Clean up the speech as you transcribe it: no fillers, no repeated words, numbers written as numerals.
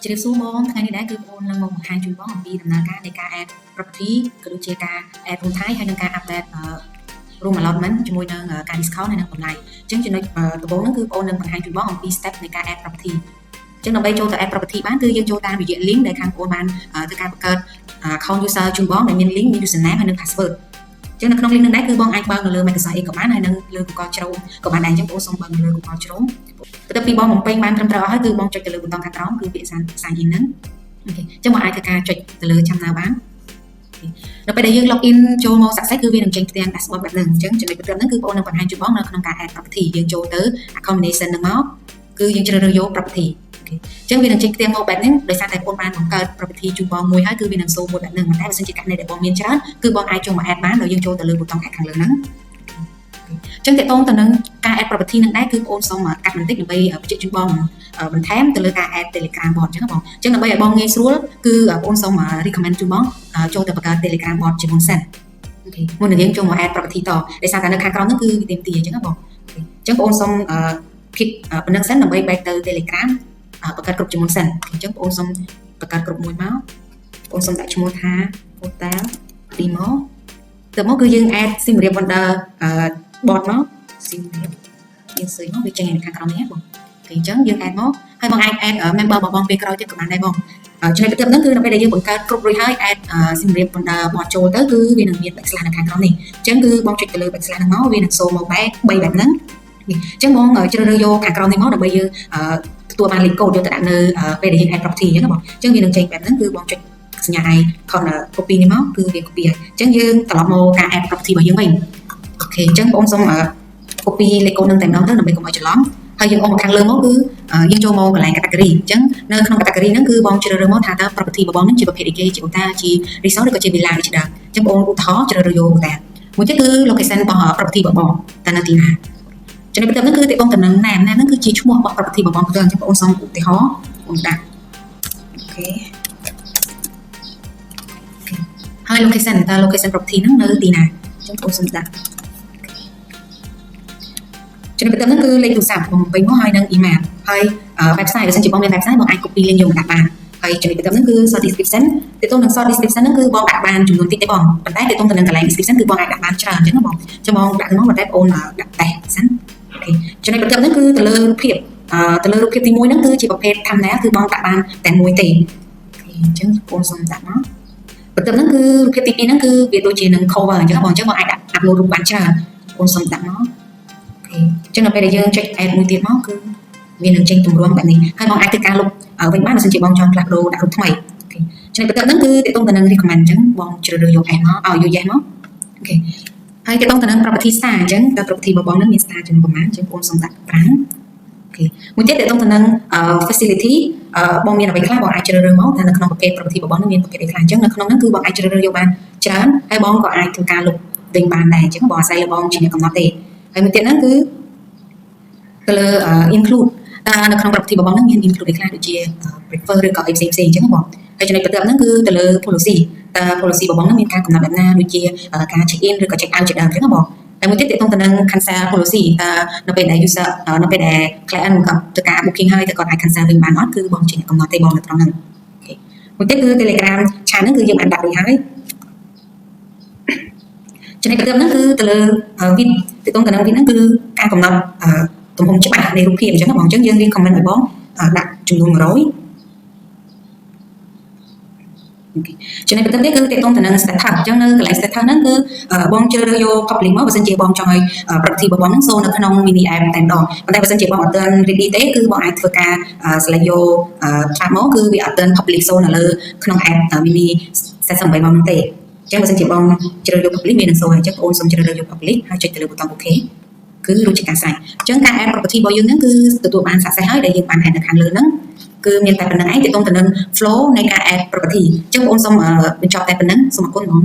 ជ្រាបសួរបងថ្ងៃនេះដែរគឺបងនឹងមកបង្ហាញជូនបងអំពីដំណើរការនៃការ add property ក៏ដូចជាការ add room type ហើយនិងការ update room allotment ជាមួយនឹងការ discount ហើយនិងតម្លៃអញ្ចឹងចំណុចដំបូងហ្នឹងគឺបងនឹងបង្ហាញជូនបងអំពី step នៃការ add property អញ្ចឹងដើម្បីចូលទៅ add property បានគឺយើងចូលតាមរយៈ link ដែលខាងបងបានធ្វើការបង្កើត account user ជូនបងដែលមាន link មាន username ហើយនិង password អញ្ចឹងនៅក្នុង link ហ្នឹងដែរគឺបងអាចបើកនៅលើ Microsoft Edge ក៏បានហើយនិងលើ Google Chrome ក៏បានដែរអញ្ចឹងបងសូមបើកនៅលើ Google Chrome បន្ទាប់ពីបងបំពេញបានត្រឹមត្រូវអស់ហើយគឺបងចុចទៅលើប៊ូតុងខាងក្រោមគឺពាក្យ sign in ហ្នឹងអូខេអញ្ចឹងបងអាចធ្វើការចុចទៅលើចាំណាបាននៅពេលដែលយើង log in ចូលមក success គឺវានឹងចេញផ្ទាំង dashboard បែបហ្នឹងអញ្ចឹងចំណុចបន្ទាប់ហ្នឹងគឺបងនឹងបង្ហាញជូនបងនៅក្នុងការ add property យើងចូលទៅ accommodation ហ្នឹងមកគឺយើងជ្រើសរើសយក property អូខេអញ្ចឹងវានឹងចេញផ្ទាំងមកបែបហ្នឹងដោយសារតែបងបានបង្កើត property ជូនបងមួយហើយគឺវានឹង show មួយបែបហ្នឹងតែបើសិនជាករណីដែលបងមានច្រើនគឺបងអាចចូលមក add បានដោយយើងចូលទៅលើប៊ូតុង add ខាងលើហ្នឹងអញ្ចឹងតកតងទៅនឹងការ add property នឹងដែរគឺបងសូមកាត់បន្តិចដើម្បីបញ្ជាក់ជូនបងបន្ថែមទៅលើការ add Telegram bot អញ្ចឹងបងអញ្ចឹងដើម្បីឲ្យបងងាយស្រួលគឺបងសូម recommend ជូនបងចូលទៅបង្កើត Telegram bot ជាមុនសិនអូខេមុននឹងយើងចូលមក add property តដោយសារតែនៅខាងក្រោមហ្នឹងគឺវាទីអញ្ចឹងបងអញ្ចឹងបងសូម pick ប៉ុណ្្នឹងសិនដើម្បីបែកទៅ Telegram បង្កើតក្រុមជាមុនសិនអញ្ចឹងបងសូមបង្កើតក្រុមមួយមកបងសូមដាក់ឈ្មោះថា hotel demo ទៅមកគឺយើង add ស៊ីមរៀប Wonder bot មកស៊ីមរៀបយើងសើចមកវាចេញនៅខាងក្រោមនេះបងអញ្ចឹងយើង add មកហើយបងអាច add member របស់បងពេលក្រោយទៀតក៏បានដែរបងចំណុចបន្ទាប់ហ្នឹងគឺនៅពេលដែលយើងបង្កើតគ្រប់រួចហើយ add ស៊ីមរៀប Wonder bot ចូលទៅគឺវានឹងមាន backslash នៅខាងក្រោមនេះអញ្ចឹងគឺបងចុចទៅលើ backslash ហ្នឹងមកវានឹង show មកបែប3បែបហ្នឹងអញ្ចឹងបងជ្រើសរើសយកខាងក្រោមនេះមកដើម្បីយើងទទួលបាន link code យកទៅដាក់នៅពេលដែលយើង add property អញ្ចឹងបងអញ្ចឹងវានឹងចេញបែបហ្នឹងគឺបងចុចសញ្ញា icon copy នេះមកគឺវា copy ហើយអញ្ចឹងយើងត្រឡប់មកការ add property របស់យើងវិញអូខេអញ្ចឹងបងសូម copy link code នឹងតែម្ដងទៅដើម្បីកុំឲ្យច្រឡំហើយយើងអមមកខាងលើមកគឺយើងចូលមកកន្លែង category អញ្ចឹងនៅក្នុង category ហ្នឹងគឺបងជ្រើសរើសមកថាតើ property របស់បងហ្នឹងជាប្រភេទអីគេជាឧទាហរណ៍ជា resort ឬក៏ជា villa ជាដើមអញ្ចឹងបងឧទាហរណ៍ជ្រើសរើសយកតែមួយទៀតគឺ location របស់ property របស់បងតើនៅទីណាចំណុចបន្ទាប់ហ្នឹងគឺតេតងតំណែង name ហ្នឹងគឺជាឈ្មោះរបស់ property របស់បងផ្ទាល់អញ្ចឹងបងសូមឧទាហរណ៍បងដាក់អូខេហើយ location តើ location property ហ្នឹងនៅទីណាអញ្ចឹងបងសូមដាក់ចំណុចបន្ទាប់ហ្នឹងគឺលេខទូរស័ព្ទបងពេញមកហើយនឹង email ហើយ website បើសិនជាបងមាន website បងអាច copy link យកមកដាក់បានហើយចំណុចបន្ទាប់ហ្នឹងគឺ short description តេតងនឹង short description ហ្នឹងគឺបងដាក់បានចំនួនតិចទេបងប៉ុន្តែតេតងទៅនឹងកន្លែង description គឺបងអាចដាក់បានច្រើនអញ្ចឹងណាបងចាំបងដាក់ទៅមកប៉ុន្តែបងដាក់តែសិនអូខេចំណុចបន្ទាប់ហ្នឹងគឺទៅលើរូបភាពទី1ហ្នឹងគឺជាប្រភេទ thumbnail គឺបងដាក់បានតែមួយទេអូខេអញ្ចឹងបងសូមដាក់មកបន្ទាប់ហ្នឹងគឺរូបភាពទី2ហ្នឹងគឺវាដូចជានឹង cover អញ្ចឹងបងអញ្ចឹងបងអាចដាក់ upload រូបបានច្រើនបងសូមដាក់មកអញ្ចឹងដល់ពេលដែលយើងចុច add មួយទៀតមកគឺវានឹងចេញទម្រាំបែបនេះហើយបងអាចធ្វើការលុបវិញបានបើសិនជាបងចង់ផ្លាស់ប្ដូរដាក់រូបថ្មីអូខេចំណុចបន្ទាប់ហ្នឹងគឺទាក់ទងទៅនឹង recommend អញ្ចឹងបងជ្រើសរើសយក S មកឲ្យយក yes មកអូខេហើយទាក់ទងទៅនឹង property star អញ្ចឹងតើ property របស់បងហ្នឹងមាន star ចំនួនប្រមាណអញ្ចឹងបងសូមដាក់5អូខេមួយទៀតទាក់ទងទៅនឹង facility បងមានអ្វីខ្លះបងអាចជ្រើសរើសមកថានៅក្នុងប្រភេទ property របស់បងហ្នឹងមានប្រភេទអីខ្លះអញ្ចឹងនៅក្នុងហ្នឹងគឺបងអាចជ្រើសរើសយកបានច្រើនហើយបងក៏អាចធ្វើការលុបវិញបានដែរអញ្ចឹងបងអាស្រ័យលើបងជាអ្នកកំណត់ទេហើយមួយទៀតហ្នឹងគឺទៅលើ include តើនៅក្នុង property របស់បងហ្នឹងមាន include អីខ្លះដូចជា prefer ឬក៏អីផ្សេងៗអញ្ចឹងបងហើយចំណុចបន្ទាប់ហ្នឹងគឺទៅលើ policy តើ policy របស់បងហ្នឹងមានការកំណត់បែបណាដូចជាការ check in ឬក៏ check out ជាដើមអញ្ចឹងបងហើយមួយទៀតទាក់ទងទៅនឹង cancel policy តើនៅពេលដែល user នៅពេលដែល client ក៏ធ្វើការ booking ហើយតែគាត់អាច cancel វិញបានអត់គឺបងជាអ្នកកំណត់ទេបងនៅត្រង់ហ្នឹងអូខេមួយទៀតគឺ Telegram chat ហ្នឹងគឺយើងបានដាក់រួចហើយចំណុចបន្ទាប់ហ្នឹងគឺទៅលើ vid ទាក់ទងទៅនឹង vid ហ្នឹងគឺការកំណត់ទំហំច្បាស់នៃរូបភាពអញ្ចឹងបងអញ្ចឹងយើង recommend ឲ្យបងដាក់ចំនួន100អូខេចំណុចបន្ទាប់នេះគឺទាក់ទងទៅនឹង status អញ្ចឹងនៅកន្លែង status ហ្នឹងគឺបងជ្រើសរើសយក public មកបើសិនជាបងចង់ឲ្យ property របស់បងហ្នឹងចូលនៅក្នុង mini app តែម្ដងប៉ុន្តែបើសិនជាបងអត់ទាន់ ready ទេគឺបងអាចធ្វើការ select យក tab មកគឺវាអត់ទាន់ public ចូលនៅលើក្នុង app mini section 8មកទេអញ្ចឹងបើសិនជាបងជ្រើសយក public វានឹងចូលហើយអញ្ចឹងបងសូមជ្រើសរើសយក public ហើយចុចទៅលើប៊ូតុង OK គឺរួចជាការស្រេចអញ្ចឹងការ add property របស់យើងហ្នឹងគឺទទួលបាន success ហើយដែលយើងបាន add នៅខាងលើហ្នឹងគឺមានតែប៉ុណ្្នឹងឯងទាក់ទងទៅនឹង flow នៃការ add property អញ្ចឹងបងសូមបញ្ចប់តែប៉ុណ្្នឹងសូមអរគុណបង